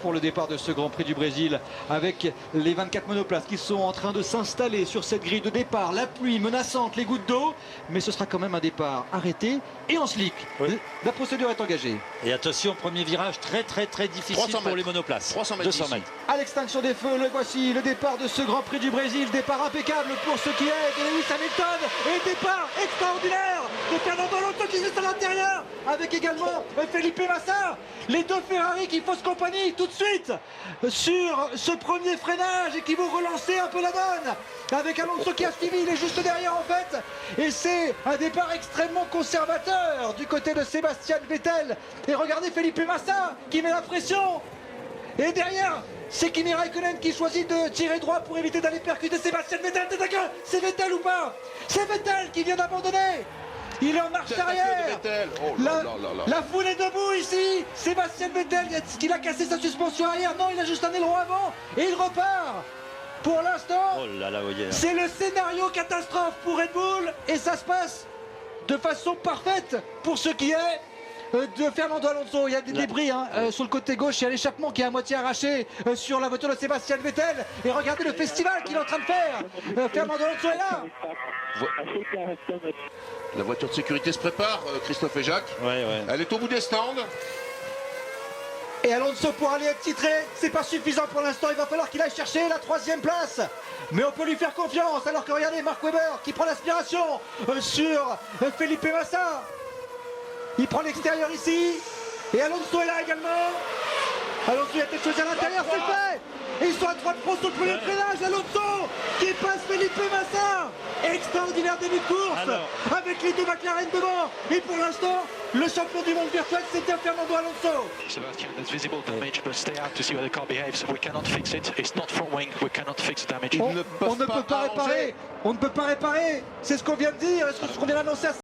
Pour le départ de ce Grand Prix du Brésil, avec les 24 monoplaces qui sont en train de s'installer sur cette grille de départ, la pluie menaçante, les gouttes d'eau, mais ce sera quand même un départ arrêté et en slick. Oui. La procédure est engagée. Et attention, premier virage très difficile pour les monoplaces. 200 mètres. À l'extinction des feux, le voici, le départ de ce Grand Prix du Brésil, départ impeccable pour ce qui est de Lewis Hamilton, et départ extraordinaire de Fernando Alonso qui est à l'intérieur, avec également Felipe Massa, les deux Ferrari qui faussent compagnie tout de suite sur ce premier freinage et qui vont relancer un peu la donne, avec Alonso qui a suivi, il est juste derrière en fait, et c'est un départ extrêmement conservateur du côté de Sébastien Vettel, et regardez Felipe Massa qui met la pression, et derrière c'est Kimi Raikkonen qui choisit de tirer droit pour éviter d'aller percuter Sébastien Vettel. C'est Vettel ou pas? C'est Vettel qui vient d'abandonner. Il est en marche arrière. Oh la foule est debout ici. Sébastien Vettel, est-ce qu'il a cassé sa suspension arrière? Non, il a juste un aileron avant et il repart. Pour l'instant, c'est le scénario catastrophe pour Red Bull et ça se passe de façon parfaite pour ce qui est de Fernando Alonso. Il y a des débris sur le côté gauche, il y a l'échappement qui est à moitié arraché sur la voiture de Sébastien Vettel, et regardez le festival qu'il est en train de faire. Fernando Alonso est là. La voiture de sécurité se prépare, Christophe et Jacques. Elle est au bout des stands. Et Alonso pour aller être titré, c'est pas suffisant pour l'instant, il va falloir qu'il aille chercher la 3e place. Mais on peut lui faire confiance, alors que regardez Mark Webber qui prend l'aspiration sur Felipe Massa. Il prend l'extérieur ici, et Alonso est là également. Alonso il a été choisi à l'intérieur, c'est fait. Et ils sont à 3 de front sur le premier freinage. Alonso qui passe Felipe Massa. Extraordinaire début de course avec les deux McLaren devant. Et pour l'instant, le champion du monde virtuel, c'était Fernando Alonso. Sebastian, there's visible damage, but stay out to see how the car behaves. We cannot fix it. It's not front wing. We cannot fix the damage. On ne peut pas réparer. On ne peut pas réparer. C'est ce qu'on vient de dire. C'est ce qu'on vient d'annoncer à